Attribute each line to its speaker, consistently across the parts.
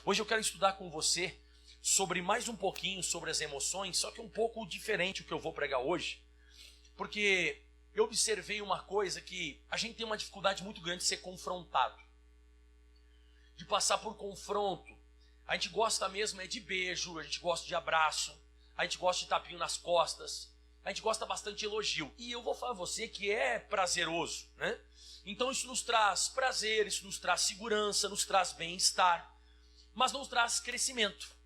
Speaker 1: Hoje eu quero estudar com você sobre mais um pouquinho sobre as emoções, só que um pouco diferente o que eu vou pregar hoje, porque eu observei uma coisa que a gente tem uma dificuldade muito grande de ser confrontado, de passar por confronto. A gente gosta mesmo de beijo, a gente gosta de abraço, a gente gosta de tapinho nas costas, a gente gosta bastante de elogio. E eu vou falar a você que é prazeroso, né? Então isso nos traz prazer, isso nos traz segurança, nos traz bem-estar, mas não traz crescimento.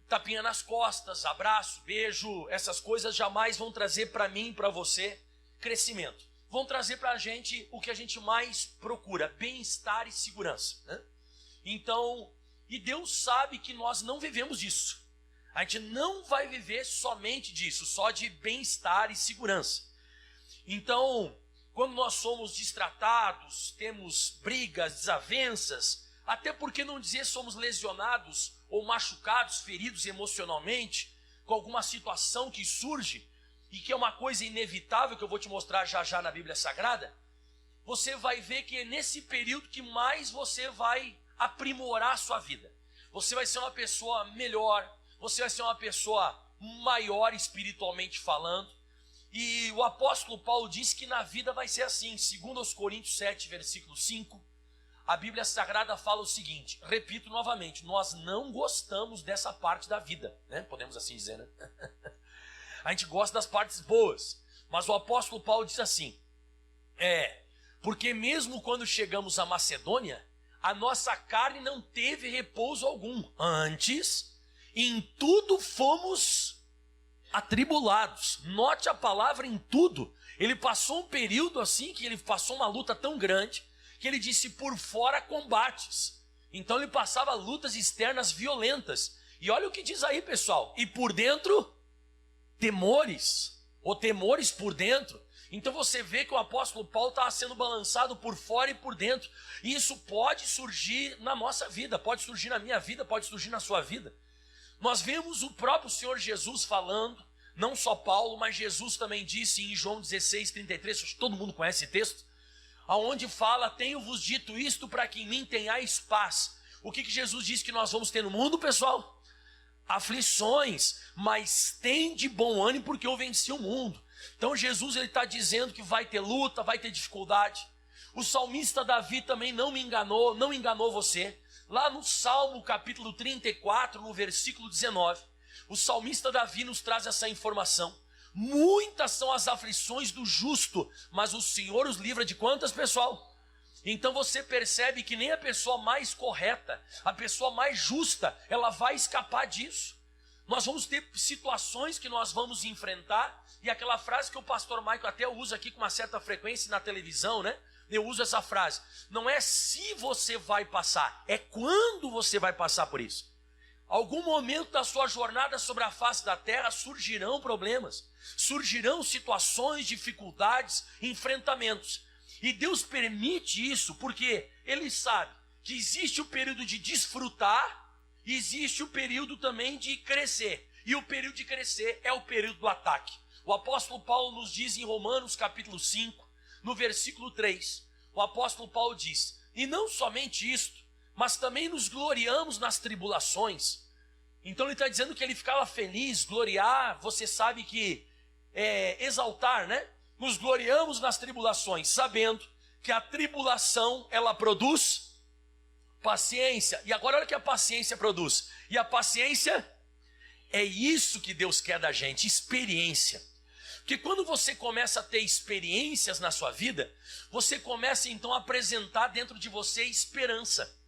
Speaker 1: Tapinha nas costas, abraço, beijo, essas coisas jamais vão trazer para mim e para você crescimento. Vão trazer para a gente o que a gente mais procura, bem-estar e segurança, né? Então, e Deus sabe que nós não vivemos disso. A gente não vai viver somente disso, só de bem-estar e segurança. Então, quando nós somos destratados, temos brigas, desavenças, até porque não dizer somos lesionados ou machucados, feridos emocionalmente, com alguma situação que surge, e que é uma coisa inevitável, que eu vou te mostrar já já na Bíblia Sagrada, você vai ver que é nesse período que mais você vai aprimorar a sua vida. Você vai ser uma pessoa melhor, você vai ser uma pessoa maior espiritualmente falando. E o apóstolo Paulo diz que na vida vai ser assim. Segundo aos Coríntios 7, versículo 5, a Bíblia Sagrada fala o seguinte, repito novamente, nós não gostamos dessa parte da vida, né? Podemos assim dizer, né? A gente gosta das partes boas, mas o apóstolo Paulo diz assim, porque mesmo quando chegamos à Macedônia, a nossa carne não teve repouso algum. Antes, em tudo fomos atribulados. Note a palavra em tudo. Ele passou um período assim, que ele passou uma luta tão grande, que ele disse por fora combates. Então ele passava lutas externas violentas. E olha o que diz aí, pessoal. E por dentro, temores. Ou temores por dentro. Então você vê que o apóstolo Paulo estava sendo balançado por fora e por dentro. E isso pode surgir na nossa vida, pode surgir na minha vida, pode surgir na sua vida. Nós vemos o próprio Senhor Jesus falando, não só Paulo, mas Jesus também disse em João 16:33, acho que todo mundo conhece esse texto, aonde fala, tenho-vos dito isto para que em mim tenhais paz. O que Jesus disse que nós vamos ter no mundo, pessoal? Aflições, mas tem de bom ânimo porque eu venci o mundo. Então Jesus está dizendo que vai ter luta, vai ter dificuldade. O salmista Davi também não me enganou, não enganou você. Lá no Salmo capítulo 34, no versículo 19, o salmista Davi nos traz essa informação. Muitas são as aflições do justo, mas o Senhor os livra de quantas, pessoal? Então você percebe que nem a pessoa mais correta, a pessoa mais justa, ela vai escapar disso. Nós vamos ter situações que nós vamos enfrentar, e aquela frase que o pastor Michael até usa aqui com uma certa frequência na televisão, né? Eu uso essa frase, não é se você vai passar, é quando você vai passar por isso. Algum momento da sua jornada sobre a face da terra surgirão problemas, surgirão situações, dificuldades, enfrentamentos. E Deus permite isso porque Ele sabe que existe o período de desfrutar, e existe o período também de crescer. E o período de crescer é o período do ataque. O apóstolo Paulo nos diz em Romanos capítulo 5, no versículo 3, o apóstolo Paulo diz, e não somente isto, mas também nos gloriamos nas tribulações. Então ele está dizendo que ele ficava feliz, gloriar, você sabe que exaltar, né? Nos gloriamos nas tribulações, sabendo que a tribulação, ela produz paciência. E agora olha o que a paciência produz. E a paciência é isso que Deus quer da gente, experiência. Porque quando você começa a ter experiências na sua vida, você começa então a apresentar dentro de você esperança.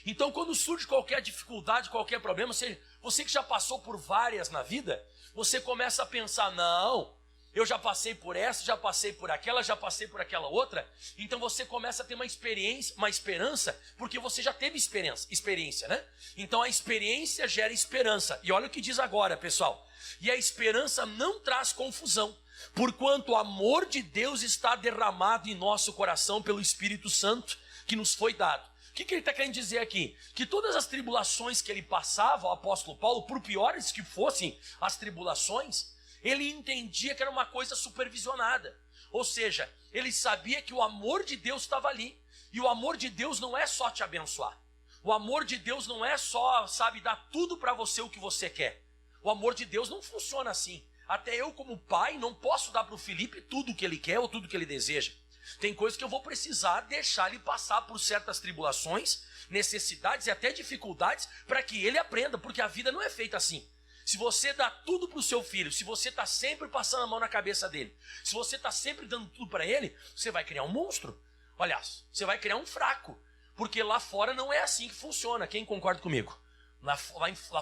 Speaker 1: Então quando surge qualquer dificuldade, qualquer problema, você que já passou por várias na vida, você começa a pensar, não, eu já passei por essa, já passei por aquela outra, então você começa a ter uma experiência, uma esperança, porque você já teve experiência, né? Então a experiência gera esperança. E olha o que diz agora, pessoal. E a esperança não traz confusão, porquanto o amor de Deus está derramado em nosso coração pelo Espírito Santo que nos foi dado. O que ele está querendo dizer aqui? Que todas as tribulações que ele passava, o apóstolo Paulo, por piores que fossem as tribulações, ele entendia que era uma coisa supervisionada. Ou seja, ele sabia que o amor de Deus estava ali. E o amor de Deus não é só te abençoar. O amor de Deus não é só, sabe, dar tudo para você o que você quer. O amor de Deus não funciona assim. Até eu, como pai, não posso dar para o Felipe tudo o que ele quer ou tudo o que ele deseja. Tem coisas que eu vou precisar deixar ele passar por certas tribulações, necessidades e até dificuldades para que ele aprenda, porque a vida não é feita assim. Se você dá tudo para o seu filho, se você está sempre passando a mão na cabeça dele, se você está sempre dando tudo para ele, você vai criar um monstro. Aliás, você vai criar um fraco, porque lá fora não é assim que funciona. Quem concorda comigo? Lá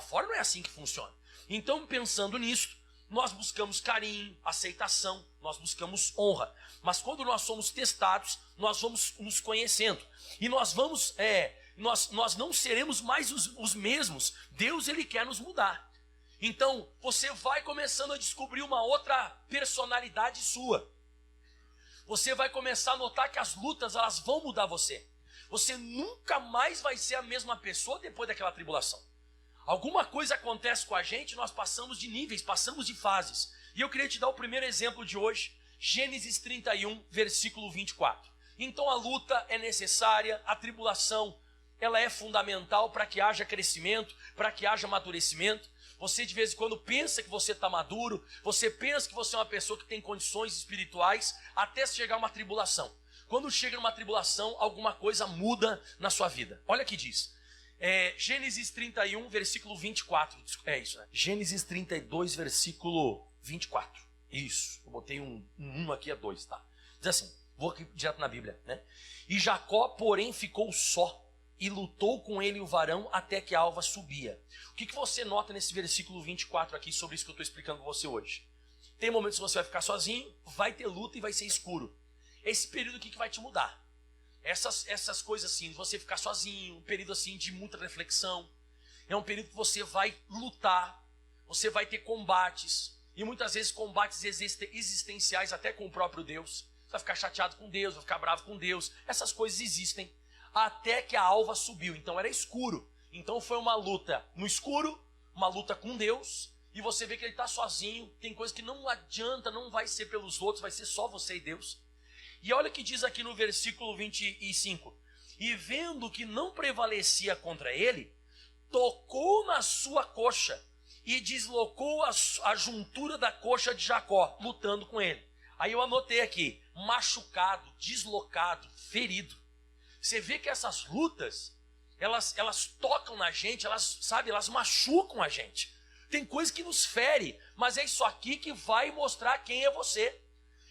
Speaker 1: fora não é assim que funciona. Então, pensando nisso, nós buscamos carinho, aceitação, nós buscamos honra. Mas quando nós somos testados, nós vamos nos conhecendo. E nós não seremos mais os mesmos. Deus, ele quer nos mudar. Então, você vai começando a descobrir uma outra personalidade sua. Você vai começar a notar que as lutas, elas vão mudar você. Você nunca mais vai ser a mesma pessoa depois daquela tribulação. Alguma coisa acontece com a gente, nós passamos de níveis, passamos de fases. E eu queria te dar o primeiro exemplo de hoje, Gênesis 31, versículo 24. Então a luta é necessária, a tribulação, ela é fundamental para que haja crescimento, para que haja amadurecimento. Você de vez em quando pensa que você está maduro, você pensa que você é uma pessoa que tem condições espirituais, até chegar uma tribulação. Quando chega uma tribulação, alguma coisa muda na sua vida. Olha o que diz. Gênesis 31, versículo 24. É isso, né? Gênesis 32, versículo 24. Isso, eu botei um aqui, é 2, tá? Diz assim, vou aqui direto na Bíblia, né? E Jacó, porém, ficou só, e lutou com ele o varão até que a alva subia. O que você nota nesse versículo 24 aqui sobre isso que eu estou explicando para você hoje? Tem momentos que você vai ficar sozinho, vai ter luta e vai ser escuro. Esse período aqui que vai te mudar. Essas coisas assim, você ficar sozinho, um período assim de muita reflexão. É um período que você vai lutar, você vai ter combates. E muitas vezes combates existenciais até com o próprio Deus. Você vai ficar chateado com Deus, vai ficar bravo com Deus. Essas coisas existem. Até que a alva subiu, então era escuro. Então foi uma luta no escuro, uma luta com Deus. E você vê que ele está sozinho, tem coisa que não adianta, não vai ser pelos outros, vai ser só você e Deus. E olha o que diz aqui no versículo 25. E vendo que não prevalecia contra ele, tocou na sua coxa e deslocou a juntura da coxa de Jacó, lutando com ele. Aí eu anotei aqui, machucado, deslocado, ferido. Você vê que essas lutas, elas tocam na gente, elas machucam a gente. Tem coisa que nos fere, mas é isso aqui que vai mostrar quem é você.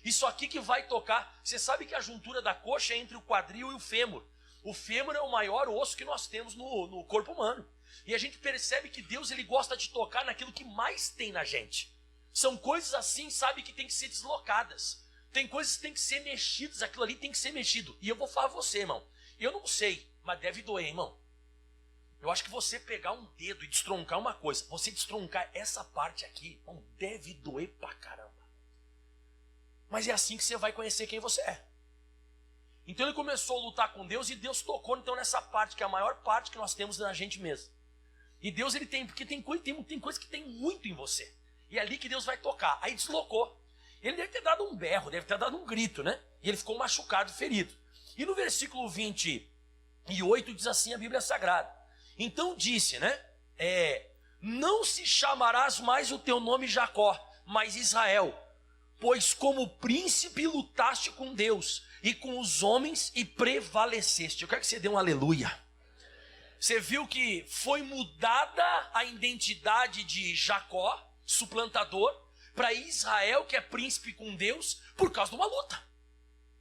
Speaker 1: Isso aqui que vai tocar. Você sabe que a juntura da coxa é entre o quadril e o fêmur. O fêmur é o maior osso que nós temos no corpo humano. E a gente percebe que Deus, ele gosta de tocar naquilo que mais tem na gente. São coisas assim, sabe, que tem que ser deslocadas. Tem coisas que tem que ser mexidas, aquilo ali tem que ser mexido. E eu vou falar a você, irmão. Eu não sei, mas deve doer, irmão. Eu acho que você pegar um dedo e destroncar uma coisa, você destroncar essa parte aqui, irmão, deve doer pra caramba. Mas é assim que você vai conhecer quem você é. Então ele começou a lutar com Deus e Deus tocou então nessa parte, que é a maior parte que nós temos na gente mesmo. E Deus, ele tem, porque tem coisa que tem muito em você. E é ali que Deus vai tocar. Aí deslocou. Ele deve ter dado um berro, deve ter dado um grito, né? E ele ficou machucado, ferido. E no versículo 28 diz assim a Bíblia Sagrada. Então disse, né? Não se chamarás mais o teu nome Jacó, mas Israel. Pois como príncipe lutaste com Deus e com os homens e prevaleceste. Eu quero que você dê um aleluia. Você viu que foi mudada a identidade de Jacó, suplantador, para Israel, que é príncipe com Deus, por causa de uma luta.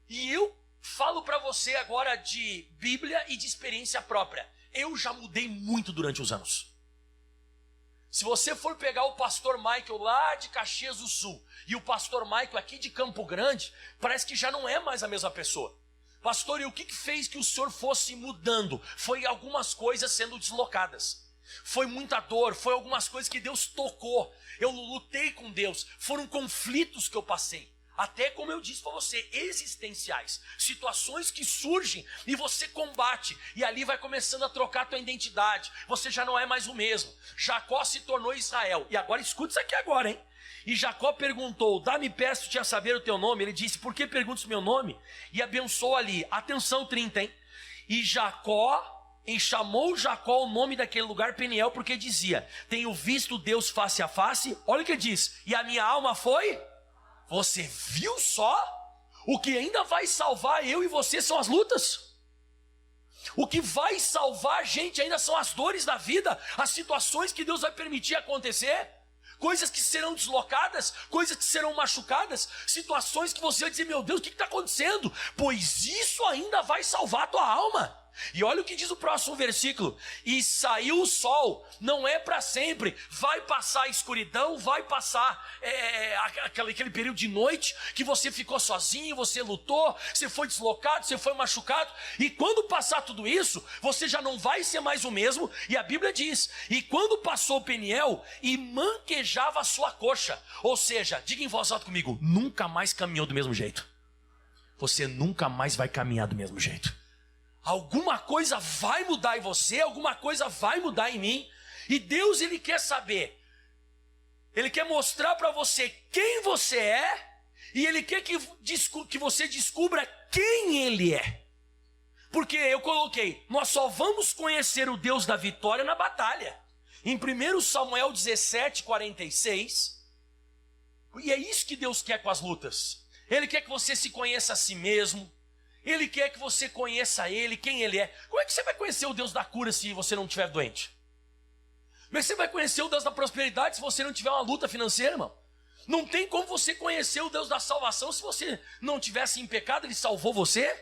Speaker 1: E eu falo para você agora de Bíblia e de experiência própria. Eu já mudei muito durante os anos. Se você for pegar o pastor Michael lá de Caxias do Sul e o pastor Michael aqui de Campo Grande, parece que já não é mais a mesma pessoa. Pastor, e o que fez que o senhor fosse mudando? Foi algumas coisas sendo deslocadas. Foi muita dor, foi algumas coisas que Deus tocou. Eu lutei com Deus, foram conflitos que eu passei. Até, como eu disse para você, existenciais, situações que surgem e você combate, e ali vai começando a trocar a tua identidade, você já não é mais o mesmo. Jacó se tornou Israel, e agora escuta isso aqui agora, hein? E Jacó perguntou, dá-me, peço-te a saber o teu nome. Ele disse, por que perguntas o meu nome? E abençoou ali, atenção 30, hein? E Jacó e chamou Jacó o nome daquele lugar Peniel, porque dizia: tenho visto Deus face a face. Olha o que diz: e a minha alma foi. Você viu só? O que ainda vai salvar eu e você são as lutas. O que vai salvar a gente ainda são as dores da vida, as situações que Deus vai permitir acontecer, coisas que serão deslocadas, coisas que serão machucadas, situações que você vai dizer: meu Deus, o que está acontecendo? Pois isso ainda vai salvar a tua alma. E olha o que diz o próximo versículo: e saiu o sol, não é para sempre, vai passar a escuridão, vai passar aquele período de noite que você ficou sozinho, você lutou, você foi deslocado, você foi machucado, e quando passar tudo isso, você já não vai ser mais o mesmo. E a Bíblia diz: e quando passou o Peniel, e manquejava a sua coxa. Ou seja, diga em voz alta comigo: nunca mais caminhou do mesmo jeito. Você nunca mais vai caminhar do mesmo jeito. Alguma coisa vai mudar em você, alguma coisa vai mudar em mim. E Deus, Ele quer saber, Ele quer mostrar para você quem você é, e Ele quer que você descubra quem Ele é. Porque eu coloquei: nós só vamos conhecer o Deus da vitória na batalha. Em 1 Samuel 17:46, e é isso que Deus quer com as lutas. Ele quer que você se conheça a si mesmo. Ele quer que você conheça Ele, quem Ele é. Como é que você vai conhecer o Deus da cura se você não estiver doente? Como é que você vai conhecer o Deus da prosperidade se você não tiver uma luta financeira, irmão? Não tem como você conhecer o Deus da salvação se você não tivesse em pecado. Ele salvou você.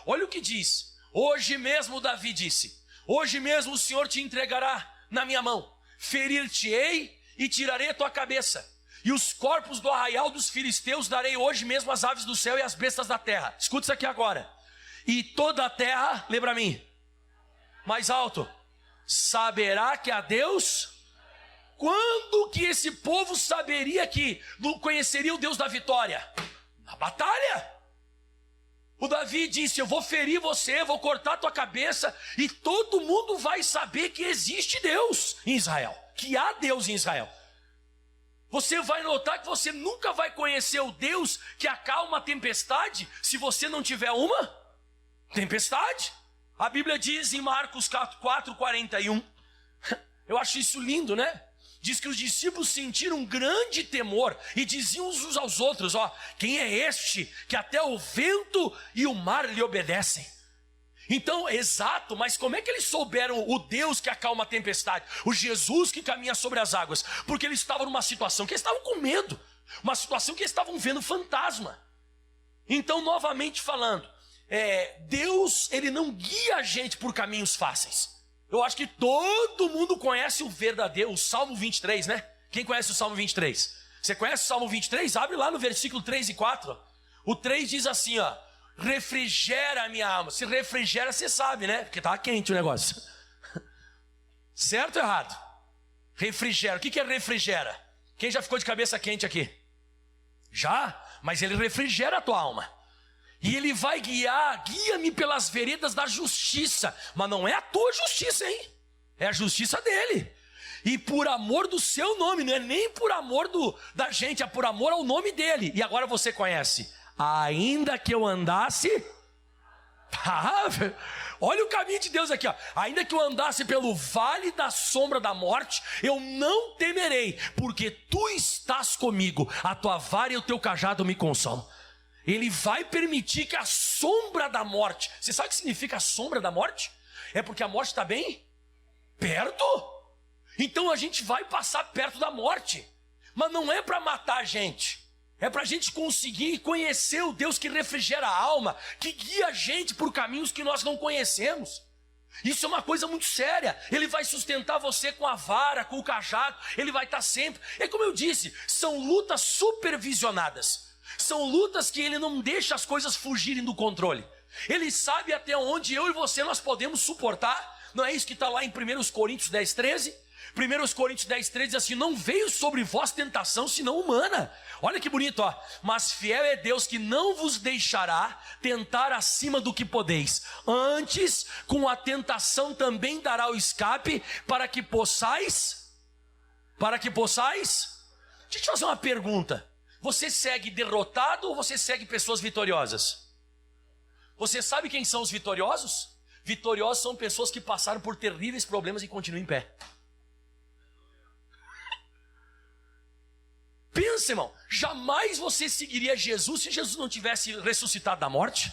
Speaker 1: Olha o que diz: hoje mesmo Davi disse: hoje mesmo o Senhor te entregará na minha mão, ferir-te-ei e tirarei a tua cabeça. E os corpos do arraial dos filisteus darei hoje mesmo às aves do céu e às bestas da terra. Escuta isso aqui agora. E toda a terra, lê para mim, mais alto, saberá que há Deus. Quando que esse povo saberia que conheceria o Deus da vitória? Na batalha. O Davi disse: eu vou ferir você, vou cortar a tua cabeça, e todo mundo vai saber que existe Deus em Israel, que há Deus em Israel. Você vai notar que você nunca vai conhecer o Deus que acalma a tempestade se você não tiver uma tempestade. A Bíblia diz em Marcos 4:41, eu acho isso lindo, né? Diz que os discípulos sentiram um grande temor e diziam uns aos outros: ó, quem é este que até o vento e o mar lhe obedecem? Então, exato, mas como é que eles souberam o Deus que acalma a tempestade, o Jesus que caminha sobre as águas? Porque eles estavam numa situação que eles estavam com medo, uma situação que eles estavam vendo fantasma. Então, novamente falando, Deus, Ele não guia a gente por caminhos fáceis. Eu acho que todo mundo conhece o verdadeiro, o Salmo 23, né? Quem conhece o Salmo 23? Você conhece o Salmo 23? Abre lá no versículo 3 e 4. O 3 diz assim, ó: refrigera a minha alma. Se refrigera, você sabe, né? Porque tá quente o negócio. Certo ou errado? Refrigera. O que é refrigera? Quem já ficou de cabeça quente aqui? Já? Mas ele refrigera a tua alma. E ele vai guia-me pelas veredas da justiça. Mas não é a tua justiça, hein? É a justiça dele. E por amor do seu nome, não é nem por amor da gente, é por amor ao nome dele. E agora você conhece: ainda que eu andasse... olha o caminho de Deus aqui, ó. Ainda que eu andasse pelo vale da sombra da morte, eu não temerei, porque tu estás comigo, a tua vara e o teu cajado me consolam. Ele vai permitir que a sombra da morte... Você sabe o que significa a sombra da morte? É porque a morte está bem perto. Então a gente vai passar perto da morte, mas não é para matar a gente. É para a gente conseguir conhecer o Deus que refrigera a alma, que guia a gente por caminhos que nós não conhecemos. Isso é uma coisa muito séria. Ele vai sustentar você com a vara, com o cajado. Ele vai estar sempre... É como eu disse, são lutas supervisionadas. São lutas que ele não deixa as coisas fugirem do controle. Ele sabe até onde eu e você nós podemos suportar. Não é isso que está lá em 1 Coríntios 10:13? 1 Coríntios 10:13 diz assim: não veio sobre vós tentação senão humana. Olha que bonito, ó. Mas fiel é Deus que não vos deixará tentar acima do que podeis. Antes, com a tentação também dará o escape para que possais. Deixa eu te fazer uma pergunta. Você segue derrotado ou você segue pessoas vitoriosas? Você sabe quem são os vitoriosos? Vitoriosos são pessoas que passaram por terríveis problemas e continuam em pé. Pensa, irmão, jamais você seguiria Jesus se Jesus não tivesse ressuscitado da morte?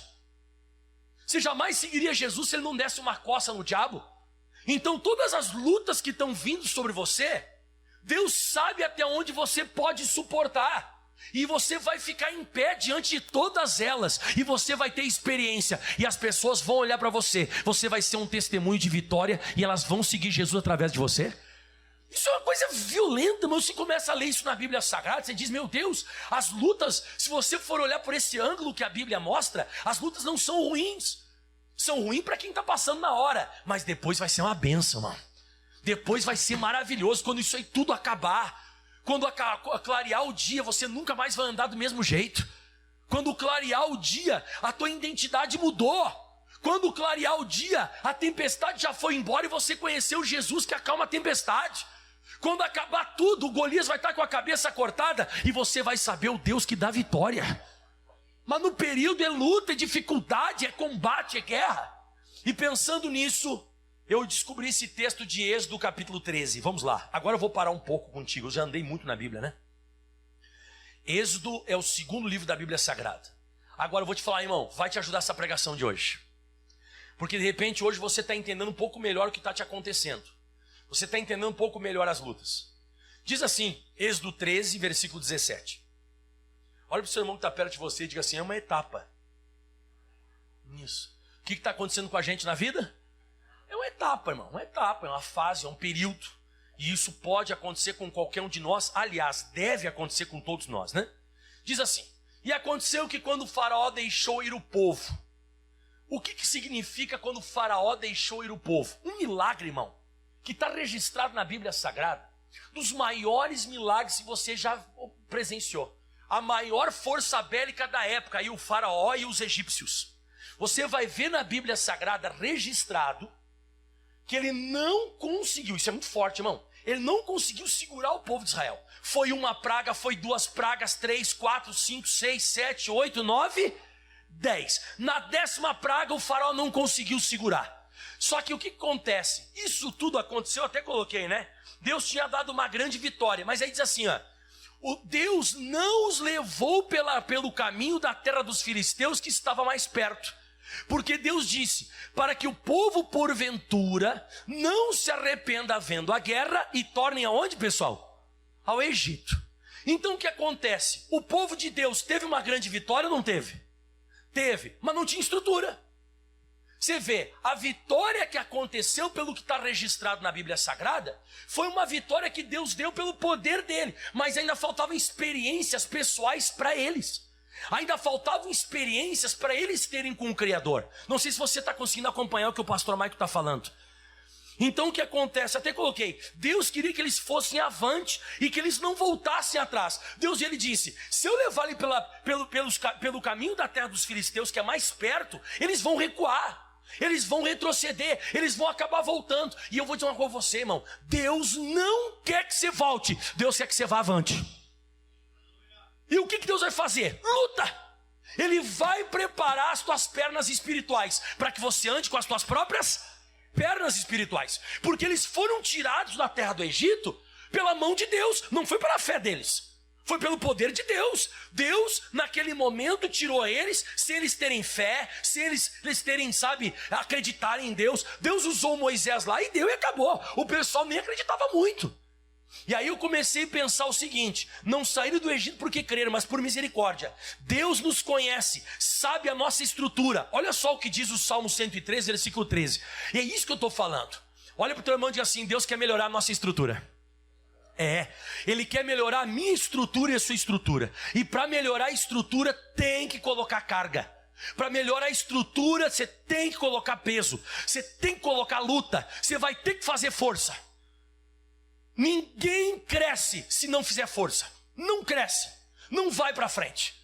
Speaker 1: Você jamais seguiria Jesus se ele não desse uma coça no diabo? Então todas as lutas que estão vindo sobre você, Deus sabe até onde você pode suportar. E você vai ficar em pé diante de todas elas. E você vai ter experiência. E as pessoas vão olhar para você. Você vai ser um testemunho de vitória. E elas vão seguir Jesus através de você. Isso é uma coisa violenta, mas você começa a ler isso na Bíblia Sagrada, você diz, meu Deus, as lutas, se você for olhar por esse ângulo que a Bíblia mostra, as lutas não são ruins. São ruins para quem está passando na hora, mas depois vai ser uma bênção, mano. Depois vai ser maravilhoso, quando isso aí tudo acabar. Quando clarear o dia, você nunca mais vai andar do mesmo jeito. Quando clarear o dia, a tua identidade mudou. Quando clarear o dia, a tempestade já foi embora e você conheceu Jesus que acalma a tempestade. Quando acabar tudo, o Golias vai estar com a cabeça cortada e você vai saber o Deus que dá vitória. Mas no período é luta, é dificuldade, é combate, é guerra. E pensando nisso, eu descobri esse texto de Êxodo capítulo 13. Vamos lá, agora eu vou parar um pouco contigo. Eu já andei muito na Bíblia, né? Êxodo é o segundo livro da Bíblia Sagrada. Agora eu vou te falar, irmão, vai te ajudar essa pregação de hoje. Porque de repente hoje você está entendendo um pouco melhor o que está te acontecendo. Você está entendendo um pouco melhor as lutas. Diz assim, Êxodo 13, versículo 17. Olha para o seu irmão que está perto de você e diga assim, é uma etapa. Isso. O que está acontecendo com a gente na vida? É uma etapa, irmão. Uma etapa, é uma fase, é um período. E isso pode acontecer com qualquer um de nós. Aliás, deve acontecer com todos nós, né? Diz assim, e aconteceu que quando o faraó deixou ir o povo. O que significa quando o faraó deixou ir o povo? Um milagre, irmão, que está registrado na Bíblia Sagrada, dos maiores milagres que você já presenciou. A maior força bélica da época, aí o faraó e os egípcios. Você vai ver na Bíblia Sagrada registrado que ele não conseguiu, isso é muito forte, irmão, ele não conseguiu segurar o povo de Israel. Foi uma praga, foi duas pragas, 3, 4, 5, 6, 7, 8, 9, 10. Na 10ª praga o faraó não conseguiu segurar. Só que o que acontece? Isso tudo aconteceu, eu até coloquei, né? Deus tinha dado uma grande vitória, mas aí diz assim, ó, o Deus não os levou pelo caminho da terra dos filisteus que estava mais perto. Porque Deus disse, para que o povo porventura não se arrependa vendo a guerra e tornem aonde, pessoal? Ao Egito. Então o que acontece? O povo de Deus teve uma grande vitória ou não teve? Teve, mas não tinha estrutura. Você vê, a vitória que aconteceu pelo que está registrado na Bíblia Sagrada foi uma vitória que Deus deu pelo poder dele, mas ainda faltavam experiências pessoais para eles. Ainda faltavam experiências para eles terem com o Criador. Não sei se você está conseguindo acompanhar o que o pastor Maico está falando. Então o que acontece? Até coloquei, Deus queria que eles fossem avante e que eles não voltassem atrás. Deus, ele disse, se eu levar ele pelo caminho da terra dos filisteus, que é mais perto, eles vão recuar. Eles vão retroceder, eles vão acabar voltando. E eu vou dizer uma coisa a você, irmão, Deus não quer que você volte, Deus quer que você vá avante. E o que Deus vai fazer? Luta! Ele vai preparar as tuas pernas espirituais para que você ande com as tuas próprias pernas espirituais. Porque eles foram tirados da terra do Egito pela mão de Deus, não foi pela fé deles. Foi pelo poder de Deus. Deus, naquele momento, tirou eles, sem eles terem fé, sem eles terem, acreditarem em Deus. Deus usou Moisés lá e deu e acabou. O pessoal nem acreditava muito. E aí eu comecei a pensar o seguinte, não saíram do Egito porque creram, mas por misericórdia. Deus nos conhece, sabe a nossa estrutura. Olha só o que diz o Salmo 103, versículo 13. E é isso que eu estou falando. Olha para o teu irmão e diz assim, Deus quer melhorar a nossa estrutura. Ele quer melhorar a minha estrutura e a sua estrutura. E para melhorar a estrutura tem que colocar carga. Para melhorar a estrutura você tem que colocar peso. Você tem que colocar luta. Você vai ter que fazer força. Ninguém cresce se não fizer força. Não cresce, não vai para frente.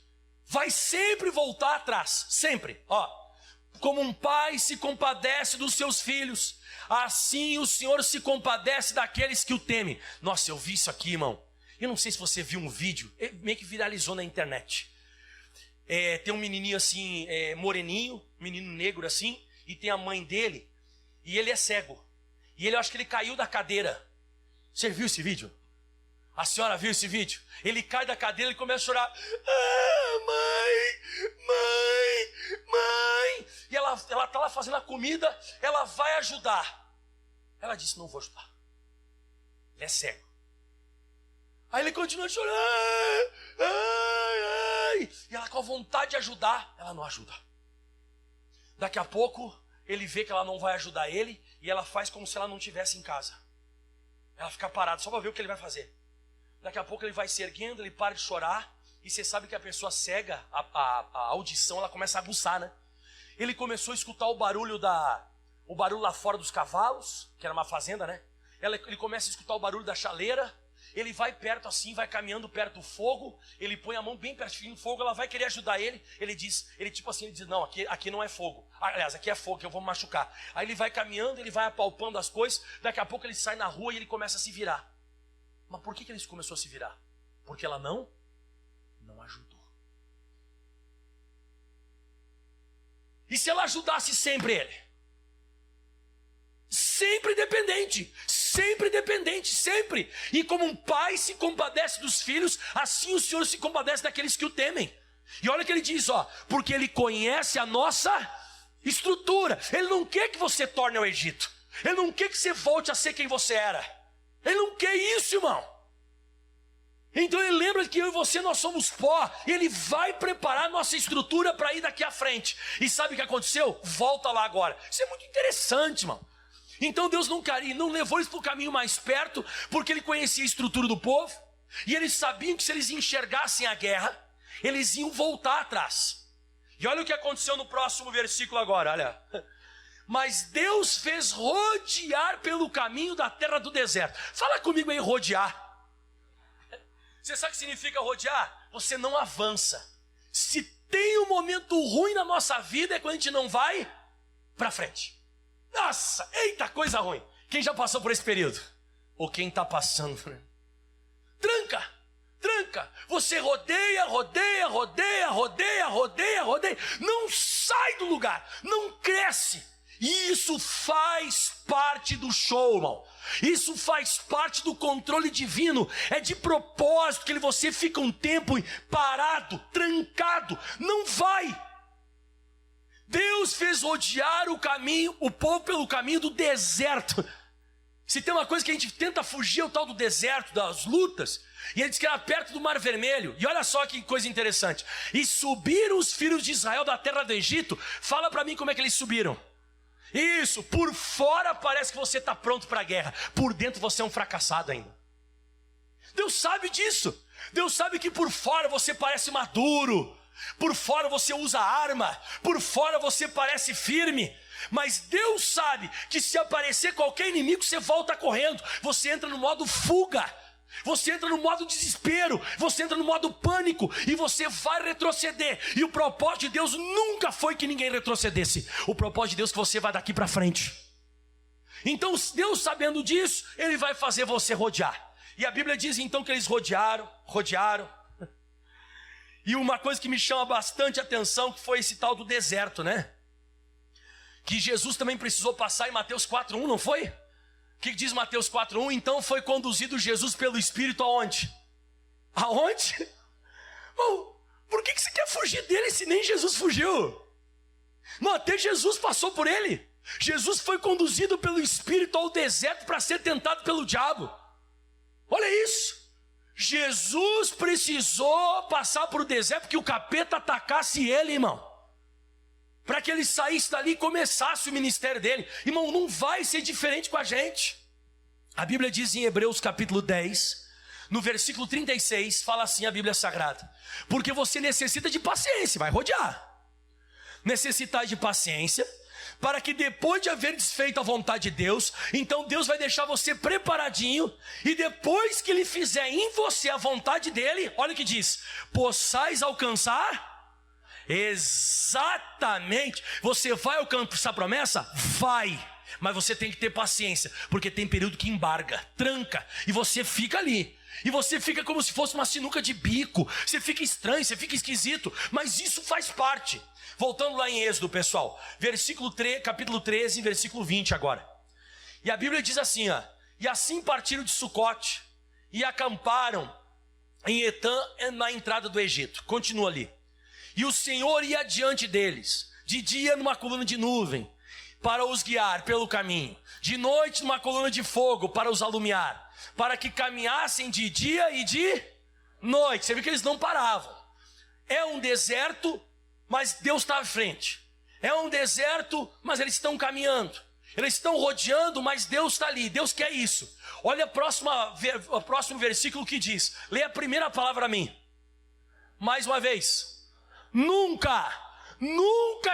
Speaker 1: Vai sempre voltar atrás, sempre. Como um pai se compadece dos seus filhos, assim o Senhor se compadece daqueles que o temem. Nossa, eu vi isso aqui, irmão. Eu não sei se você viu um vídeo, meio que viralizou na internet. Tem um menininho assim, moreninho, menino negro assim, e tem a mãe dele, e ele é cego. E eu acho que ele caiu da cadeira. Você viu esse vídeo? A senhora viu esse vídeo? Ele cai da cadeira e começa a chorar. Mãe. E ela tá lá fazendo a comida, ela vai ajudar. Ela disse, não vou ajudar. Ele é cego. Aí ele continua chorando. E ela com a vontade de ajudar, ela não ajuda. Daqui a pouco, ele vê que ela não vai ajudar ele, e ela faz como se ela não estivesse em casa. Ela fica parada só para ver o que ele vai fazer. Daqui a pouco ele vai se erguendo, ele para de chorar, e você sabe que a pessoa cega, a audição, ela começa a aguçar, né? Ele começou a escutar o barulho lá fora dos cavalos, que era uma fazenda, né? Ele começa a escutar o barulho da chaleira. Ele vai perto assim, vai caminhando perto do fogo. Ele põe a mão bem pertinho do fogo. Ela vai querer ajudar ele. Ele diz, não, aqui não é fogo. Aliás, aqui é fogo, que eu vou me machucar. Aí ele vai caminhando, ele vai apalpando as coisas. Daqui a pouco ele sai na rua e ele começa a se virar. Mas por que ele começou a se virar? Porque ela não ajudou. E se ela ajudasse sempre ele? Sempre dependente. E como um pai se compadece dos filhos, assim o Senhor se compadece daqueles que o temem. E olha o que ele diz, porque ele conhece a nossa estrutura. Ele não quer que você torne ao Egito. Ele não quer que você volte a ser quem você era. Ele não quer isso, irmão. Então ele lembra que eu e você, nós somos pó. Ele vai preparar a nossa estrutura para ir daqui à frente. E sabe o que aconteceu? Volta lá agora. Isso é muito interessante, irmão. Então Deus não levou eles para o caminho mais perto, porque ele conhecia a estrutura do povo, e eles sabiam que se eles enxergassem a guerra, eles iam voltar atrás. E olha o que aconteceu no próximo versículo agora, olha. Mas Deus fez rodear pelo caminho da terra do deserto. Fala comigo aí, rodear. Você sabe o que significa rodear? Você não avança. Se tem um momento ruim na nossa vida, é quando a gente não vai para frente. Nossa, eita, coisa ruim. Quem já passou por esse período? Ou quem está passando? Tranca. Você rodeia. Não sai do lugar, não cresce. E isso faz parte do show, irmão. Isso faz parte do controle divino. É de propósito que você fica um tempo parado, trancado. Não vai. Deus fez rodear o povo pelo caminho do deserto. Se tem uma coisa que a gente tenta fugir, é o tal do deserto, das lutas. E ele diz que era perto do Mar Vermelho. E olha só que coisa interessante. E subiram os filhos de Israel da terra do Egito. Fala para mim como é que eles subiram. Isso, por fora parece que você está pronto para a guerra. Por dentro você é um fracassado ainda. Deus sabe disso. Deus sabe que por fora você parece maduro. Por fora você usa arma, por fora você parece firme, mas Deus sabe que se aparecer qualquer inimigo, você volta correndo, você entra no modo fuga, você entra no modo desespero, você entra no modo pânico, e você vai retroceder. E o propósito de Deus nunca foi que ninguém retrocedesse. O propósito de Deus é que você vai daqui para frente. Então Deus, sabendo disso, Ele vai fazer você rodear. E a Bíblia diz então que eles rodearam. E uma coisa que me chama bastante atenção, que foi esse tal do deserto, né? Que Jesus também precisou passar em Mateus 4:1, não foi? O que diz Mateus 4:1? Então foi conduzido Jesus pelo Espírito aonde? Aonde? Bom, por que você quer fugir dele se nem Jesus fugiu? Não, até Jesus passou por ele. Jesus foi conduzido pelo Espírito ao deserto para ser tentado pelo diabo. Olha isso. Jesus precisou passar por o deserto porque o capeta atacasse ele, irmão. Para que ele saísse dali e começasse o ministério dele. Irmão, não vai ser diferente com a gente. A Bíblia diz em Hebreus capítulo 10, no versículo 36, fala assim a Bíblia Sagrada. Porque você necessita de paciência, vai rodear. Necessitar de paciência, para que depois de haver desfeito a vontade de Deus, então Deus vai deixar você preparadinho, e depois que Ele fizer em você a vontade dEle, olha o que diz, possais alcançar, exatamente, você vai alcançar essa promessa? Vai, mas você tem que ter paciência, porque tem período que embarga, tranca, e você fica ali, E você fica como se fosse uma sinuca de bico. Você fica estranho, você fica esquisito. Mas isso faz parte. Voltando lá em Êxodo, pessoal. Capítulo 13, versículo 20 agora. E a Bíblia diz assim, ó. E assim partiram de Sucote e acamparam em Etã, na entrada do Egito. Continua ali. E o Senhor ia diante deles, de dia numa coluna de nuvem, para os guiar pelo caminho, de noite numa coluna de fogo, para os alumiar, para que caminhassem de dia e de noite. Você viu que eles não paravam. É um deserto, mas Deus está à frente. É um deserto, mas eles estão caminhando. Eles estão rodeando, mas Deus está ali. Deus quer isso. Olha o próximo versículo que diz. Lê a primeira palavra a mim. Mais uma vez. Nunca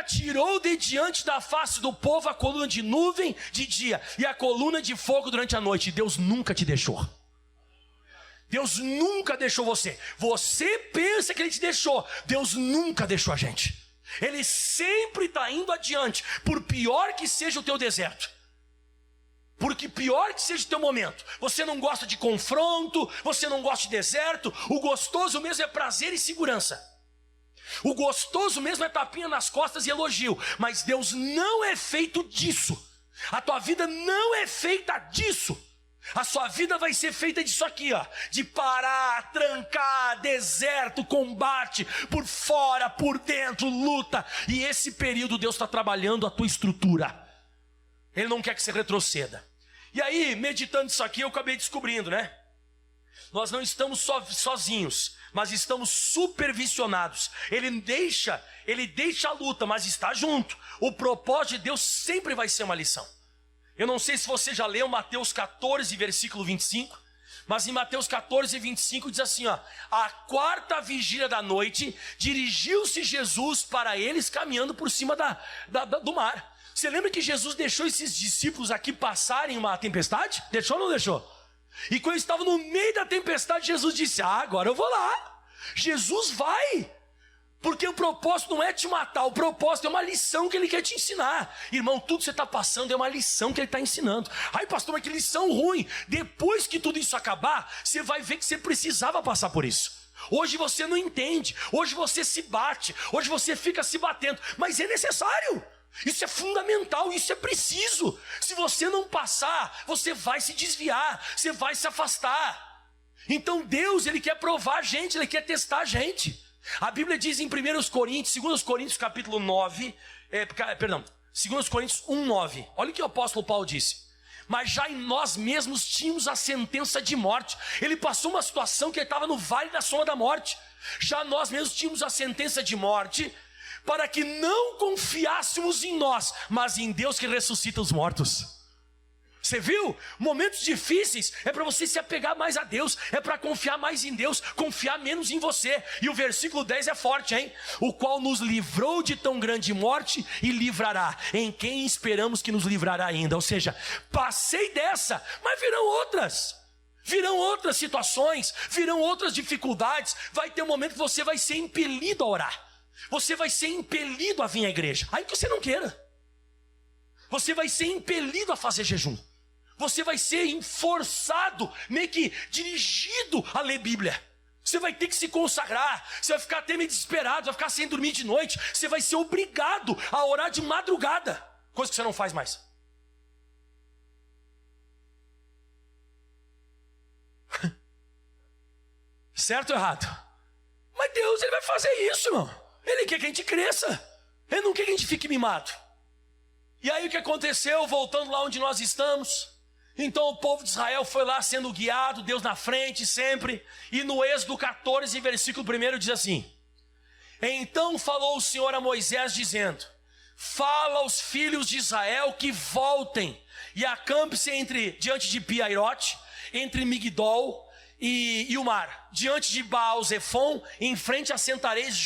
Speaker 1: tirou de diante da face do povo a coluna de nuvem de dia e a coluna de fogo durante a noite. Deus nunca te deixou. Deus nunca deixou você. Você pensa que Ele te deixou. Deus nunca deixou a gente. Ele sempre está indo adiante, por pior que seja o teu deserto. Porque pior que seja o teu momento, você não gosta de confronto, você não gosta de deserto, o gostoso mesmo é prazer e segurança. O gostoso mesmo é tapinha nas costas e elogio. Mas Deus não é feito disso. A tua vida não é feita disso. A sua vida vai ser feita disso aqui, ó, de parar, trancar, deserto, combate, por fora, por dentro, luta. E esse período Deus está trabalhando a tua estrutura. Ele não quer que você retroceda. E aí, meditando isso aqui, eu acabei descobrindo, né? Nós não estamos sozinhos, mas estamos supervisionados. Ele deixa a luta, mas está junto. O propósito de Deus sempre vai ser uma lição. Eu não sei se você já leu Mateus 14, versículo 25, mas em Mateus 14, 25 diz assim, ó. A quarta vigília da noite, dirigiu-se Jesus para eles caminhando por cima do mar. Você lembra que Jesus deixou esses discípulos aqui passarem uma tempestade? Deixou ou não deixou? E quando eles estavam no meio da tempestade, Jesus disse, agora eu vou lá. Jesus vai. Porque o propósito não é te matar, o propósito é uma lição que Ele quer te ensinar. Irmão, tudo que você está passando é uma lição que Ele está ensinando. Ai, pastor, mas que lição ruim. Depois que tudo isso acabar, você vai ver que você precisava passar por isso. Hoje você não entende, hoje você se bate, hoje você fica se batendo, mas é necessário. Isso é fundamental, isso é preciso. Se você não passar, você vai se desviar, você vai se afastar. Então Deus, Ele quer provar a gente, Ele quer testar a gente. A Bíblia diz em 2 Coríntios capítulo 9, 2 Coríntios 1:9. Olha o que o apóstolo Paulo disse. Mas já em nós mesmos tínhamos a sentença de morte. Ele passou uma situação que ele estava no vale da sombra da morte. Já nós mesmos tínhamos a sentença de morte, para que não confiássemos em nós, mas em Deus que ressuscita os mortos. Você viu? Momentos difíceis é para você se apegar mais a Deus, é para confiar mais em Deus, confiar menos em você. E o versículo 10 é forte, hein? O qual nos livrou de tão grande morte e livrará, em quem esperamos que nos livrará ainda. Ou seja, passei dessa, mas virão outras situações, virão outras dificuldades. Vai ter um momento que você vai ser impelido a orar, você vai ser impelido a vir à igreja, aí que você não queira. Você vai ser impelido a fazer jejum. Você vai ser forçado, meio que dirigido a ler Bíblia. Você vai ter que se consagrar. Você vai ficar até meio desesperado, vai ficar sem dormir de noite. Você vai ser obrigado a orar de madrugada, coisa que você não faz mais. Certo ou errado? Mas Deus, Ele vai fazer isso, irmão. Ele quer que a gente cresça. Ele não quer que a gente fique mimado. E aí o que aconteceu, voltando lá onde nós estamos? Então o povo de Israel foi lá sendo guiado, Deus na frente sempre. E no Êxodo 14, versículo 1 diz assim: Então falou o Senhor a Moisés dizendo: Fala aos filhos de Israel que voltem e acampe-se diante de Piairote, entre Migdol e o mar, diante de Baal-Zefon, em frente assentareis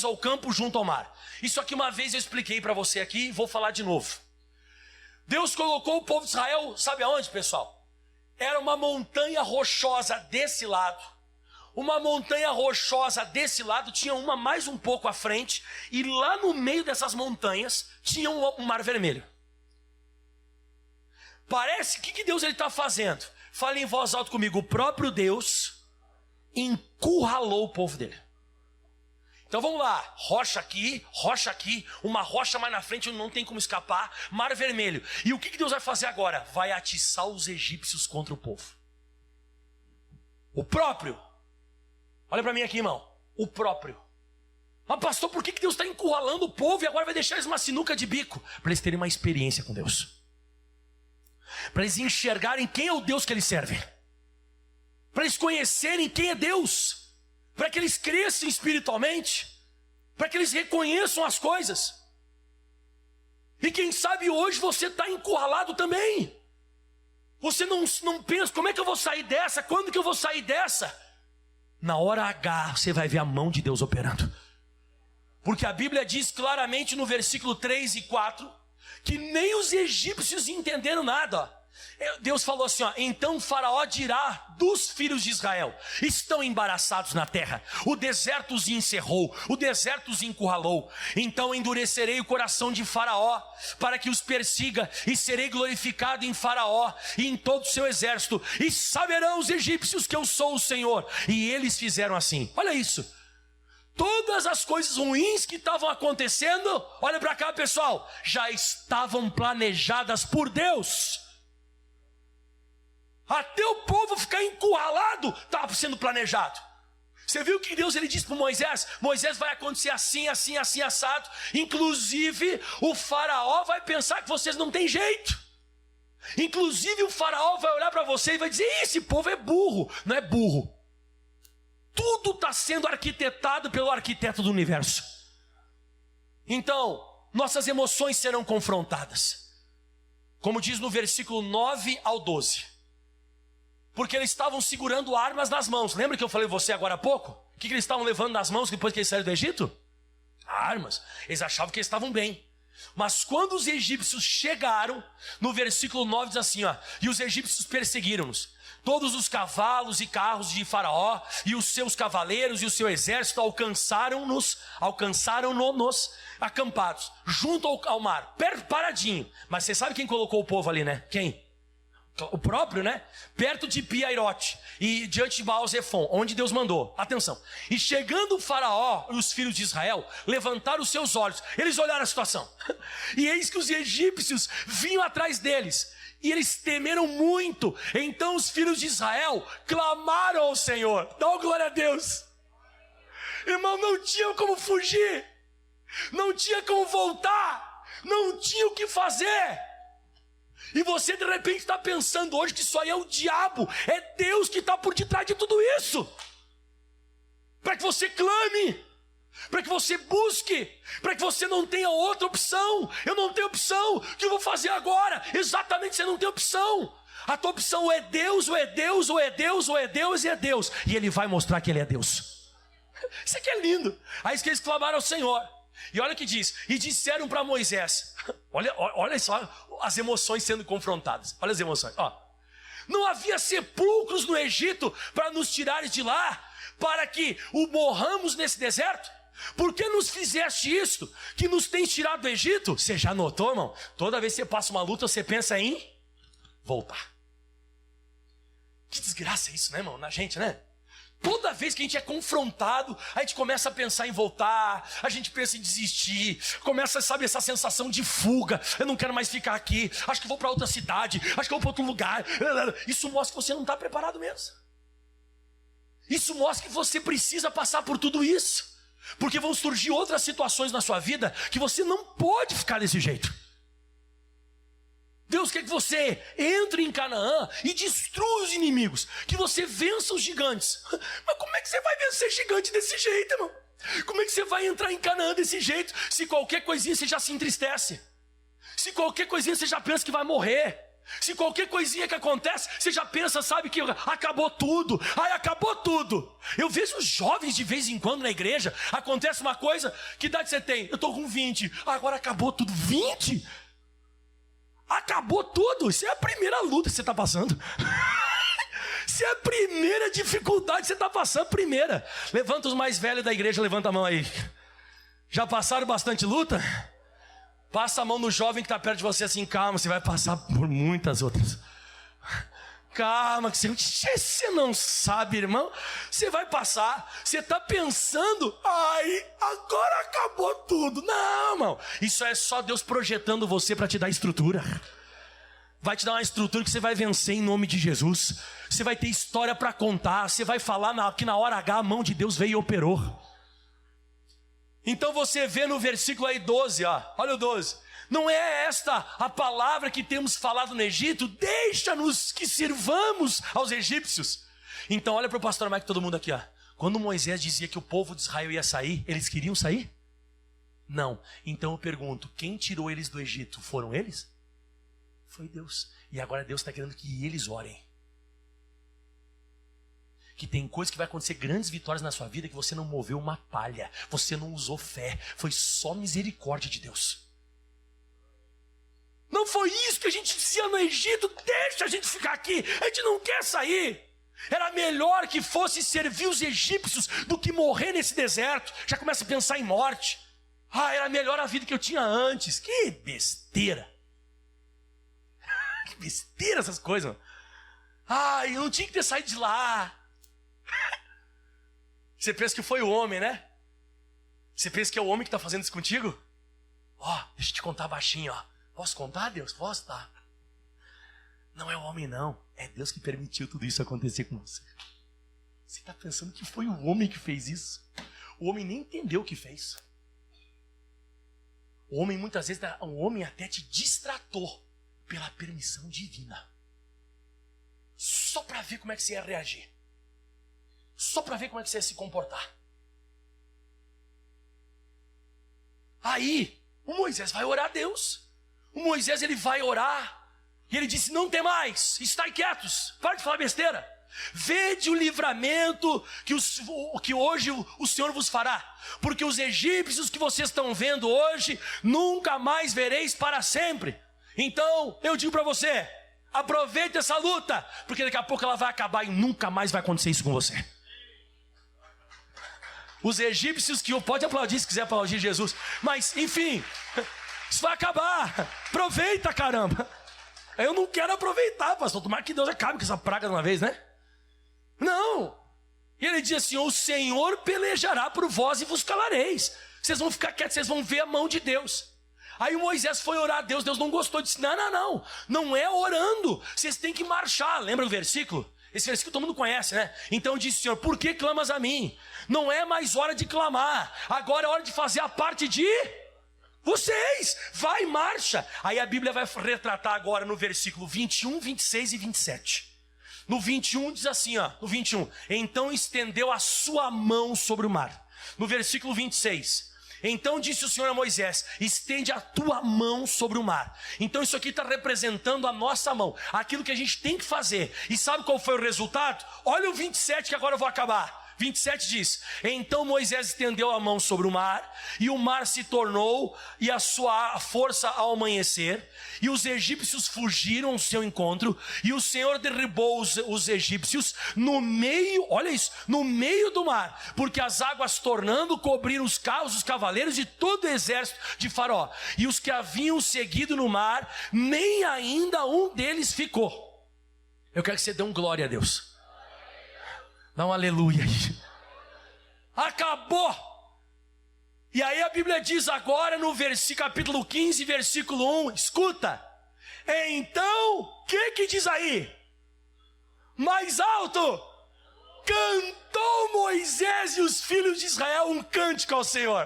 Speaker 1: ao campo junto ao mar. Isso aqui uma vez eu expliquei para você aqui, vou falar de novo. Deus colocou o povo de Israel, sabe aonde, pessoal? Era uma montanha rochosa desse lado. Uma montanha rochosa desse lado tinha uma mais um pouco à frente, e lá no meio dessas montanhas tinha um mar vermelho. Parece que Deus está fazendo? Fale em voz alta comigo. O próprio Deus encurralou o povo dele. Então vamos lá, rocha aqui, uma rocha mais na frente, não tem como escapar, Mar Vermelho. E o que Deus vai fazer agora? Vai atiçar os egípcios contra o povo. O próprio. Olha para mim aqui, irmão. O próprio. Mas pastor, por que Deus está encurralando o povo e agora vai deixar eles uma sinuca de bico? Para eles terem uma experiência com Deus. Para eles enxergarem quem é o Deus que eles servem. Para eles conhecerem quem é Deus. Para que eles cresçam espiritualmente, para que eles reconheçam as coisas. E quem sabe hoje você está encurralado também. Você não pensa, como é que eu vou sair dessa? Quando que eu vou sair dessa? Na hora H você vai ver a mão de Deus operando. Porque a Bíblia diz claramente no versículo 3 e 4, que nem os egípcios entenderam nada, ó. Deus falou assim, ó, então Faraó dirá dos filhos de Israel, estão embaraçados na terra, o deserto os encerrou, o deserto os encurralou, então endurecerei o coração de Faraó, para que os persiga, e serei glorificado em Faraó, e em todo o seu exército, e saberão os egípcios que eu sou o Senhor, e eles fizeram assim. Olha isso, todas as coisas ruins que estavam acontecendo, olha para cá pessoal, já estavam planejadas por Deus. Até o povo ficar encurralado estava sendo planejado. Você viu que Deus ele disse para Moisés? Moisés, vai acontecer assim, assim, assim, assado. Inclusive o faraó vai pensar que vocês não têm jeito. Inclusive o faraó vai olhar para você e vai dizer, esse povo é burro. Não é burro. Tudo está sendo arquitetado pelo arquiteto do universo. Então, nossas emoções serão confrontadas. Como diz no versículo 9 ao 12. Porque eles estavam segurando armas nas mãos. Lembra que eu falei você agora há pouco? O que eles estavam levando nas mãos depois que eles saíram do Egito? Armas. Eles achavam que eles estavam bem. Mas quando os egípcios chegaram, no versículo 9 diz assim, ó, e os egípcios perseguiram-nos. Todos os cavalos e carros de Faraó e os seus cavaleiros e o seu exército alcançaram-nos acampados, junto ao mar, paradinho. Mas você sabe quem colocou o povo ali, né? Quem? O próprio, né? Perto de Pi-Hairote e diante de Baal-Zephon, onde Deus mandou. Atenção. E chegando o faraó e os filhos de Israel, levantaram os seus olhos. Eles olharam a situação. E eis que os egípcios vinham atrás deles. E eles temeram muito. Então os filhos de Israel clamaram ao Senhor. Dá uma glória a Deus. Irmão, não tinha como fugir. Não tinha como voltar. Não tinha o que fazer. E você de repente está pensando hoje que isso aí é o diabo, é Deus que está por detrás de tudo isso. Para que você clame, para que você busque, para que você não tenha outra opção. Eu não tenho opção, o que eu vou fazer agora? Exatamente, você não tem opção. A tua opção ou é Deus, ou é Deus, ou é Deus, ou é Deus e é Deus. E Ele vai mostrar que Ele é Deus. Isso aqui é lindo. Aí que eles clamaram ao Senhor. E olha o que diz, e disseram para Moisés, olha só as emoções sendo confrontadas, olha as emoções, ó. Não havia sepulcros no Egito para nos tirares de lá, para que o morramos nesse deserto? Por que nos fizeste isto, que nos tens tirado do Egito? Você já notou, irmão? Toda vez que você passa uma luta, você pensa em voltar. Que desgraça é isso, né, irmão? Na gente, né? Toda vez que a gente é confrontado, a gente começa a pensar em voltar, a gente pensa em desistir, começa, sabe, essa sensação de fuga. Eu não quero mais ficar aqui, acho que vou para outra cidade, acho que vou para outro lugar. Isso mostra que você não está preparado mesmo. Isso mostra que você precisa passar por tudo isso, porque vão surgir outras situações na sua vida que você não pode ficar desse jeito. Deus quer que você entre em Canaã e destrua os inimigos, que você vença os gigantes. Mas como é que você vai vencer gigante desse jeito, irmão? Como é que você vai entrar em Canaã desse jeito, se qualquer coisinha você já se entristece? Se qualquer coisinha você já pensa que vai morrer? Se qualquer coisinha que acontece, você já pensa, sabe, que acabou tudo. Ai, acabou tudo. Eu vejo os jovens de vez em quando na igreja, acontece uma coisa, que idade você tem? Eu estou com 20, agora acabou tudo. 20? Acabou tudo, isso é a primeira luta que você está passando. Isso é a primeira dificuldade que você está passando, primeira. Levanta os mais velhos da igreja, levanta a mão aí. Já passaram bastante luta? Passa a mão no jovem que está perto de você assim, calma, você vai passar por muitas outras. Calma, que você não sabe, irmão. Você vai passar, você está pensando, ai, agora acabou tudo. Não, irmão. Isso é só Deus projetando você para te dar estrutura. Vai te dar uma estrutura que você vai vencer em nome de Jesus. Você vai ter história para contar. Você vai falar que na hora H a mão de Deus veio e operou. Então você vê no versículo aí 12, ó. Olha o 12. Não é esta a palavra que temos falado no Egito? Deixa-nos que sirvamos aos egípcios. Então olha para o pastor Mike, todo mundo aqui, ó. Quando Moisés dizia que o povo de Israel ia sair, eles queriam sair? Não. Então eu pergunto, quem tirou eles do Egito? Foram eles? Foi Deus. E agora Deus está querendo que eles orem. Que tem coisas que vai acontecer, grandes vitórias na sua vida, que você não moveu uma palha. Você não usou fé. Foi só misericórdia de Deus. Não foi isso que a gente dizia no Egito. Deixa a gente ficar aqui. A gente não quer sair. Era melhor que fosse servir os egípcios do que morrer nesse deserto. Já começa a pensar em morte. Ah, era melhor a vida que eu tinha antes. Que besteira. Que besteira essas coisas, mano. Ah, eu não tinha que ter saído de lá. Você pensa que foi o homem, né? Você pensa que é o homem que está fazendo isso contigo? Ó, deixa eu te contar baixinho, ó. Posso contar, Deus? Posso? Tá. Não é o homem, não. É Deus que permitiu tudo isso acontecer com você. Você está pensando que foi o homem que fez isso? O homem nem entendeu o que fez. O homem, muitas vezes, o homem até te distratou pela permissão divina. Só para ver como é que você ia reagir. Só para ver como é que você ia se comportar. Aí, o Moisés vai orar a Deus. O Moisés, ele vai orar. E ele disse, não tem mais. Estai quietos. Para de falar besteira. Vede o livramento que hoje o Senhor vos fará. Porque os egípcios que vocês estão vendo hoje, nunca mais vereis para sempre. Então, eu digo para você, aproveite essa luta. Porque daqui a pouco ela vai acabar e nunca mais vai acontecer isso com você. Os egípcios que pode aplaudir se quiser aplaudir Jesus. Mas, enfim, isso vai acabar. Aproveita, caramba. Eu não quero aproveitar, pastor. Tomara que Deus acabe com essa praga de uma vez, né? Não. E ele diz assim, o Senhor pelejará por vós e vos calareis. Vocês vão ficar quietos, vocês vão ver a mão de Deus. Aí o Moisés foi orar a Deus. Deus não gostou, disse, não. Não é orando. Vocês têm que marchar. Lembra do versículo? Esse versículo todo mundo conhece, né? Então disse o Senhor, por que clamas a mim? Não é mais hora de clamar. Agora é hora de fazer a parte de vocês. Vai, marcha. Aí a Bíblia vai retratar agora no versículo 21, 26 e 27. No 21 diz assim, ó. No 21. Então estendeu a sua mão sobre o mar. No versículo 26. Então disse o Senhor a Moisés, estende a tua mão sobre o mar. Então isso aqui está representando a nossa mão, aquilo que a gente tem que fazer. E sabe qual foi o resultado? Olha o 27 que agora eu vou acabar. 27 diz, então Moisés estendeu a mão sobre o mar, e o mar se tornou, e a sua força ao amanhecer, e os egípcios fugiram ao seu encontro, e o Senhor derribou os egípcios no meio, olha isso, no meio do mar, porque as águas tornando cobriram os carros, os cavaleiros e todo o exército de Faraó, e os que haviam seguido no mar, nem ainda um deles ficou. Eu quero que você dê um glória a Deus. Dá um aleluia aí. Acabou. E aí a Bíblia diz agora no capítulo 15, versículo 1. Escuta. Então, o que diz aí? Mais alto. Cantou Moisés e os filhos de Israel um cântico ao Senhor.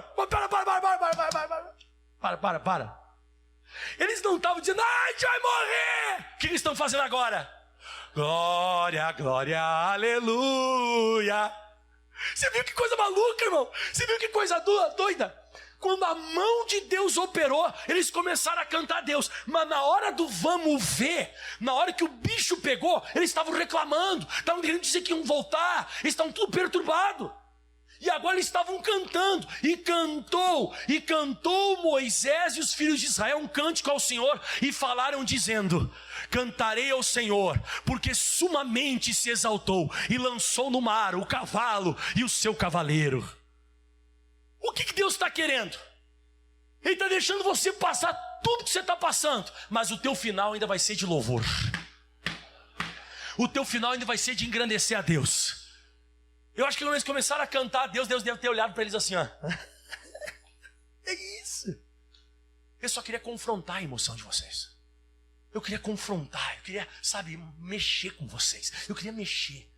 Speaker 1: Para. Eles não estavam dizendo, a gente vai morrer. O que eles estão fazendo agora? Glória, glória, aleluia. Você viu que coisa maluca, irmão? Você viu que coisa doida? Quando a mão de Deus operou, eles começaram a cantar a Deus. Mas na hora do vamos ver, na hora que o bicho pegou, eles estavam reclamando, estavam querendo dizer que iam voltar, eles estavam tudo perturbados. E agora eles estavam cantando, e cantou Moisés e os filhos de Israel um cântico ao Senhor, e falaram dizendo, cantarei ao Senhor, porque sumamente se exaltou, e lançou no mar o cavalo e o seu cavaleiro. O que Deus está querendo? Ele está deixando você passar tudo que você está passando, mas o teu final ainda vai ser de louvor. o teu final ainda vai ser de engrandecer a Deus. Eu acho que quando eles começaram a cantar a Deus, Deus deve ter olhado para eles assim, ó. É isso. Eu só queria confrontar a emoção de vocês. Eu queria confrontar, eu queria, sabe, mexer com vocês. Eu queria mexer.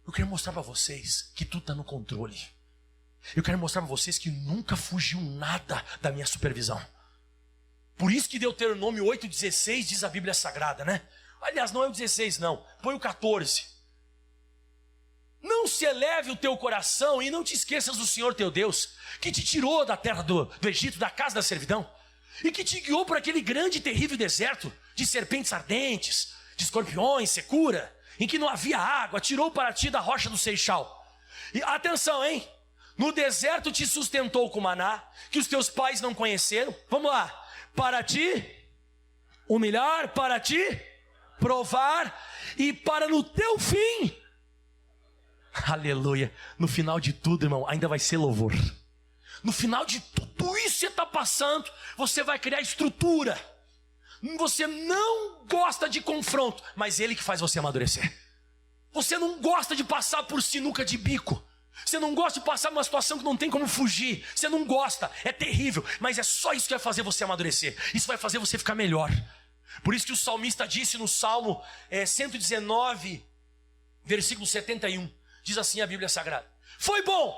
Speaker 1: Eu queria mostrar para vocês que tudo está no controle. Eu quero mostrar para vocês que nunca fugiu nada da minha supervisão. Por isso que Deuteronômio 8,16 diz a Bíblia Sagrada, né? Aliás, não é o 16 não, põe o 14. Não se eleve o teu coração e não te esqueças do Senhor teu Deus, que te tirou da terra do Egito, da casa da servidão, e que te guiou por aquele grande e terrível deserto, de serpentes ardentes, de escorpiões, secura, em que não havia água, tirou para ti da rocha do Seixal. E atenção, hein? No deserto te sustentou com maná, que os teus pais não conheceram. Vamos lá. Para te humilhar, para te provar, e para no teu fim. Aleluia. No final de tudo, irmão, ainda vai ser louvor. No final de tudo isso que você está passando, você vai criar estrutura. Você não gosta de confronto, mas ele que faz você amadurecer. Você não gosta de passar por sinuca de bico. Você não gosta de passar por uma situação que não tem como fugir. Você não gosta, é terrível. Mas é só isso que vai fazer você amadurecer. Isso vai fazer você ficar melhor. Por isso que o salmista disse no Salmo 119, versículo 71. Diz assim a Bíblia Sagrada: foi bom.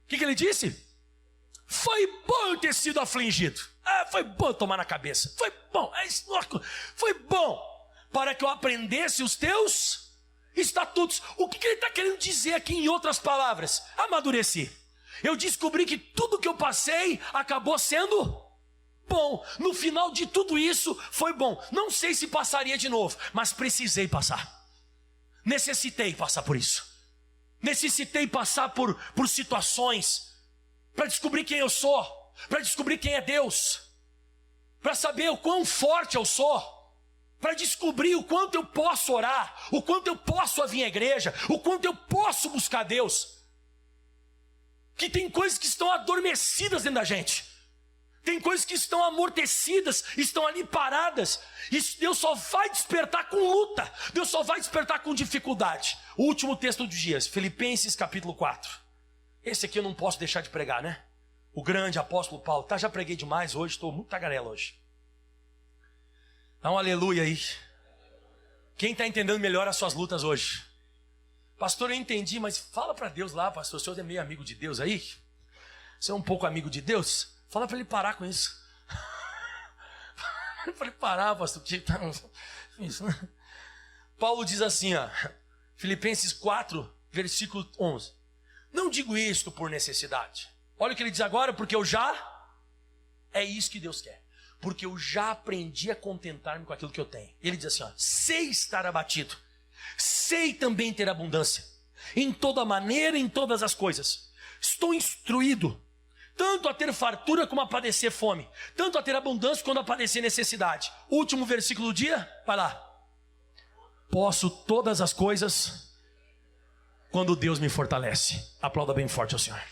Speaker 1: O que ele disse? Foi bom eu ter sido afligido. Foi bom tomar na cabeça. Foi bom. Foi bom para que eu aprendesse os teus estatutos. O que ele está querendo dizer aqui em outras palavras? Amadureci. Eu descobri que tudo que eu passei acabou sendo bom. No final de tudo isso foi bom. Não sei se passaria de novo, mas precisei passar. Necessitei passar por isso. Necessitei passar por situações para descobrir quem eu sou, para descobrir quem é Deus, para saber o quão forte eu sou, para descobrir o quanto eu posso orar, o quanto eu posso vir à igreja, o quanto eu posso buscar Deus. Que tem coisas que estão adormecidas dentro da gente, tem coisas que estão amortecidas, estão ali paradas, e Deus só vai despertar com luta, Deus só vai despertar com dificuldade. O último texto dos dias, Filipenses capítulo 4. Esse aqui eu não posso deixar de pregar, né? O grande apóstolo Paulo. Já preguei demais hoje, estou muito tagarela hoje. Dá um aleluia aí. Quem está entendendo melhor as suas lutas hoje? Pastor, eu entendi, mas fala para Deus lá, pastor. O senhor é meio amigo de Deus aí? Você é um pouco amigo de Deus? Fala para ele parar com isso. Eu falei, parar, pastor. Isso, né? Paulo diz assim, ó, Filipenses 4, versículo 11. Não digo isto por necessidade. Olha o que ele diz agora, porque eu já... É isso que Deus quer. Porque eu já aprendi a contentar-me com aquilo que eu tenho. Ele diz assim, ó, sei estar abatido, sei também ter abundância, em toda maneira, em todas as coisas. Estou instruído, tanto a ter fartura como a padecer fome, tanto a ter abundância quanto a padecer necessidade. Último versículo do dia, vai lá. Posso todas as coisas quando Deus me fortalece. Aplauda bem forte ao Senhor.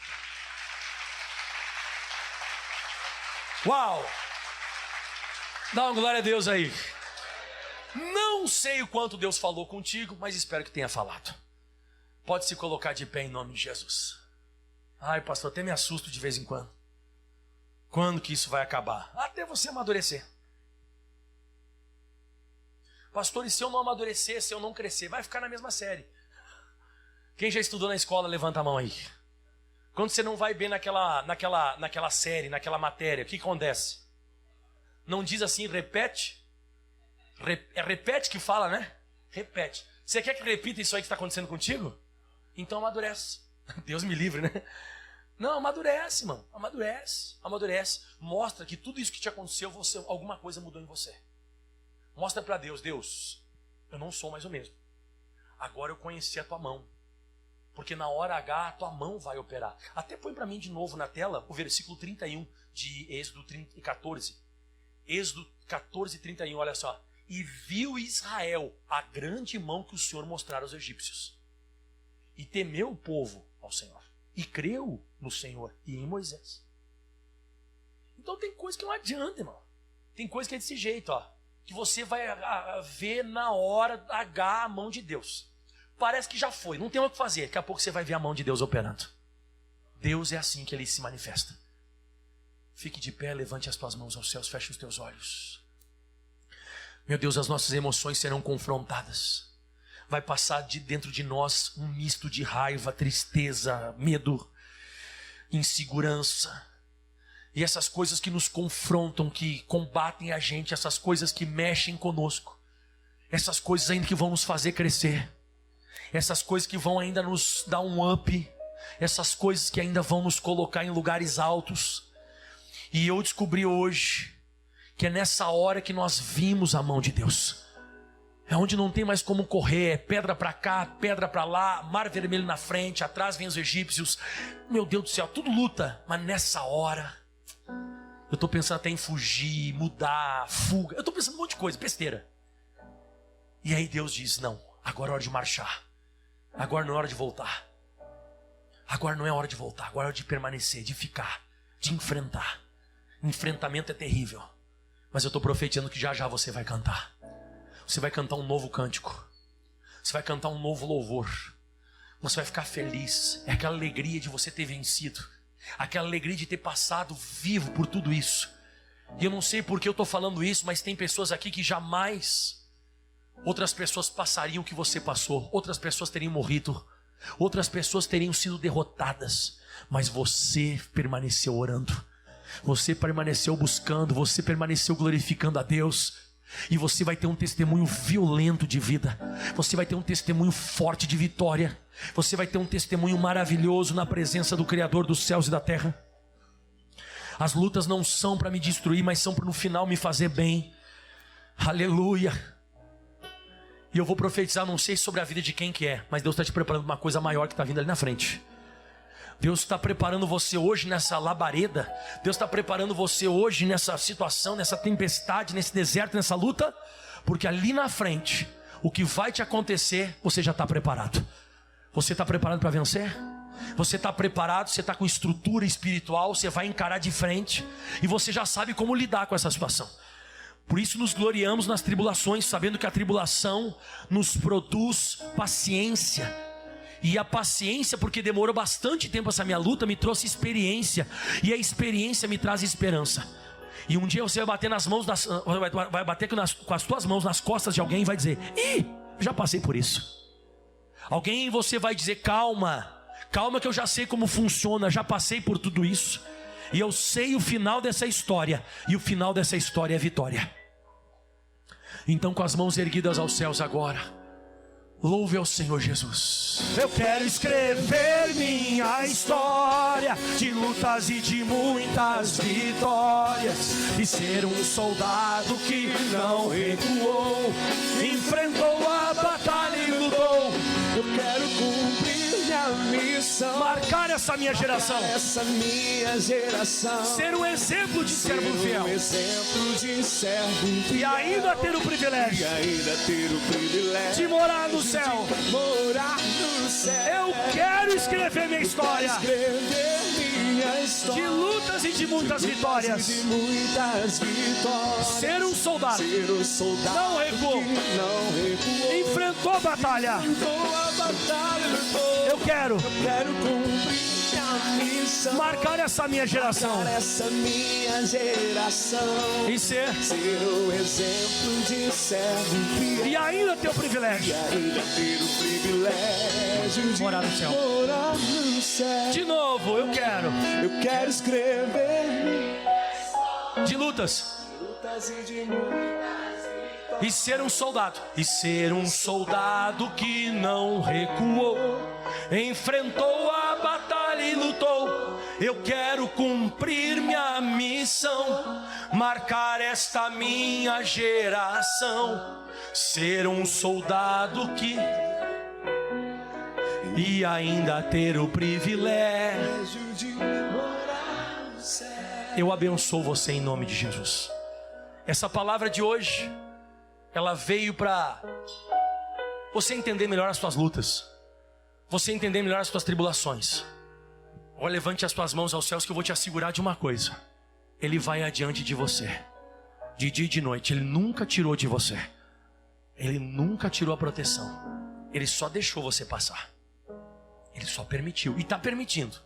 Speaker 1: Uau! Dá uma glória a Deus aí. Não sei o quanto Deus falou contigo, mas espero que tenha falado. Pode se colocar de pé em nome de Jesus. Ai, pastor, até me assusto de vez em quando. Quando que isso vai acabar? Até você amadurecer. Pastor, e se eu não amadurecer, se eu não crescer? Vai ficar na mesma série. Quem já estudou na escola, levanta a mão aí. Quando você não vai bem naquela série, naquela matéria, o que acontece? Não diz assim, repete? É repete que fala, né? Repete. Você quer que repita isso aí que está acontecendo contigo? Então amadurece. Deus me livre, né? Não, amadurece, irmão. Amadurece. Mostra que tudo isso que te aconteceu, alguma coisa mudou em você. Mostra para Deus, eu não sou mais o mesmo. Agora eu conheci a tua mão. Porque na hora H a tua mão vai operar. Até põe para mim de novo na tela o versículo 31 de Êxodo 14. Êxodo 14, 31, olha só. E viu Israel a grande mão que o Senhor mostrara aos egípcios. E temeu o povo ao Senhor. E creu no Senhor e em Moisés. Então tem coisa que não adianta, irmão. Tem coisa que é desse jeito, ó. que você vai ver na hora a mão de Deus. Parece que já foi, não tem o que fazer. Daqui a pouco você vai ver a mão de Deus operando. Deus é assim que Ele se manifesta. Fique de pé, levante as tuas mãos aos céus, feche os teus olhos. Meu Deus, as nossas emoções serão confrontadas. Vai passar de dentro de nós um misto de raiva, tristeza, medo, insegurança. E essas coisas que nos confrontam, que combatem a gente, essas coisas que mexem conosco, essas coisas ainda que vão nos fazer crescer, essas coisas que vão ainda nos dar um up, essas coisas que ainda vão nos colocar em lugares altos. E eu descobri hoje que é nessa hora que nós vimos a mão de Deus. É onde não tem mais como correr, é pedra para cá, pedra para lá, mar vermelho na frente, atrás vem os egípcios. Meu Deus do céu, tudo luta, mas nessa hora eu estou pensando até em fugir, mudar, fuga. Eu estou pensando em um monte de coisa, besteira. E aí Deus diz, não, agora é hora de marchar. Agora não é hora de voltar. Agora não é hora de voltar, agora é hora de permanecer, de ficar, de enfrentar. Enfrentamento é terrível. Mas eu estou profetizando que já já você vai cantar. Você vai cantar um novo cântico. Você vai cantar um novo louvor. Você vai ficar feliz. É aquela alegria de você ter vencido. Aquela alegria de ter passado vivo por tudo isso. E eu não sei por que eu estou falando isso, mas tem pessoas aqui que jamais outras pessoas passariam o que você passou. Outras pessoas teriam morrido. Outras pessoas teriam sido derrotadas. Mas você permaneceu orando. Você permaneceu buscando. Você permaneceu glorificando a Deus. E você vai ter um testemunho violento de vida. Você vai ter um testemunho forte de vitória. Você vai ter um testemunho maravilhoso na presença do Criador dos céus e da terra. As lutas não são para me destruir, mas são para no final me fazer bem. Aleluia. E eu vou profetizar, não sei sobre a vida de quem que é, mas Deus está te preparando uma coisa maior que está vindo ali na frente. Deus está preparando você hoje nessa labareda. Deus está preparando você hoje nessa situação, nessa tempestade, nesse deserto, nessa luta. Porque ali na frente, o que vai te acontecer, você já está preparado. Você está preparado para vencer? Você está preparado, você está com estrutura espiritual, você vai encarar de frente. E você já sabe como lidar com essa situação. Por isso nos gloriamos nas tribulações, sabendo que a tribulação nos produz paciência. E a paciência, porque demorou bastante tempo essa minha luta, me trouxe experiência. E a experiência me traz esperança. E um dia você vai bater nas mãos, vai bater com as tuas mãos nas costas de alguém e vai dizer: ih, já passei por isso. Alguém você vai dizer: calma, calma que eu já sei como funciona, já passei por tudo isso. E eu sei o final dessa história. E o final dessa história é vitória. Então com as mãos erguidas aos céus agora, louve ao Senhor Jesus. Eu quero escrever minha história de lutas e de muitas vitórias, e ser um soldado que não recuou, enfrentou a batalha e lutou. Eu quero cumprir minha missão, marcar essa minha geração, ser um exemplo de servo fiel, e ainda ter o privilégio de morar no céu. Eu quero escrever minha história de lutas e de muitas vitórias. Ser um soldado, não recuou, enfrentou a batalha. Eu quero marcar essa minha geração e ser o exemplo de servo fiel, e ainda ter o privilégio de morar no céu. De novo, eu quero escrever de lutas e ser um soldado, que não recuou, enfrentou a batalha e lutou. Eu quero cumprir minha missão, marcar esta minha geração, ser um soldado que e ainda ter o privilégio de morar no céu. Eu abençoo você em nome de Jesus. Essa palavra de hoje, ela veio para você entender melhor as suas lutas, você entender melhor as suas tribulações. Agora levante as tuas mãos aos céus, que eu vou te assegurar de uma coisa: Ele vai adiante de você. de dia e de noite. Ele nunca tirou de você. Ele nunca tirou a proteção. Ele só deixou você passar. Ele só permitiu. E está permitindo.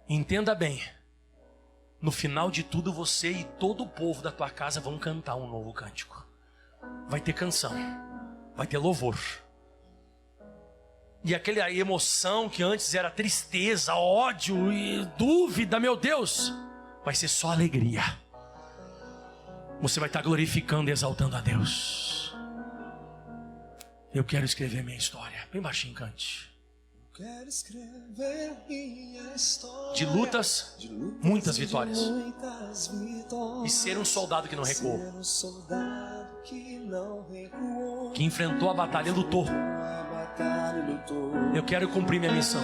Speaker 1: Entenda bem. No final de tudo, você e todo o povo da tua casa vão cantar um novo cântico. Vai ter canção. Vai ter louvor. E aquela emoção que antes era tristeza, ódio e dúvida, meu Deus, vai ser só alegria. Você vai estar glorificando e exaltando a Deus. Eu quero escrever minha história. Bem baixinho, cante.
Speaker 2: Eu quero escrever minha história.
Speaker 1: De lutas, muitas vitórias.
Speaker 2: Muitas vitórias.
Speaker 1: E ser um soldado que não recuou.
Speaker 2: Ser um soldado que não recuou.
Speaker 1: Que enfrentou a batalha e lutou. Eu quero cumprir minha missão.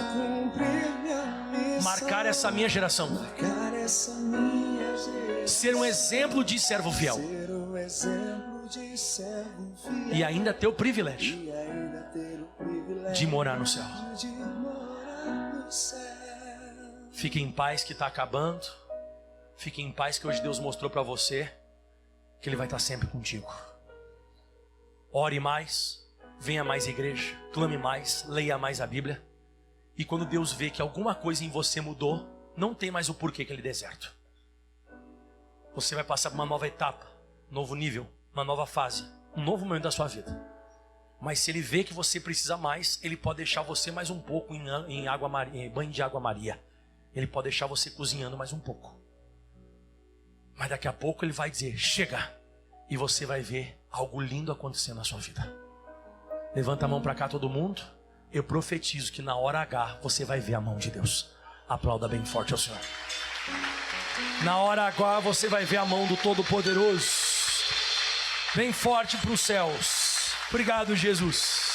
Speaker 1: Marcar essa minha geração. Ser um exemplo de servo fiel. E ainda ter o privilégio de morar no céu. Fique em paz que está acabando. Fique em paz que hoje Deus mostrou para você que Ele vai estar sempre contigo. Ore mais. Venha mais à igreja, clame mais, leia mais a Bíblia. E quando Deus vê que alguma coisa em você mudou, não tem mais o porquê que Ele deserto. Você vai passar por uma nova etapa, um novo nível, uma nova fase, um novo momento da sua vida. Mas se Ele vê que você precisa mais, Ele pode deixar você mais um pouco em banho de água Maria. Ele pode deixar você cozinhando mais um pouco. Mas daqui a pouco Ele vai dizer, chega. E você vai ver algo lindo acontecendo na sua vida. Levanta a mão para cá todo mundo. Eu profetizo que na hora H você vai ver a mão de Deus. Aplauda bem forte ao Senhor. Na hora H você vai ver a mão do Todo-Poderoso. Bem forte para os céus. Obrigado, Jesus.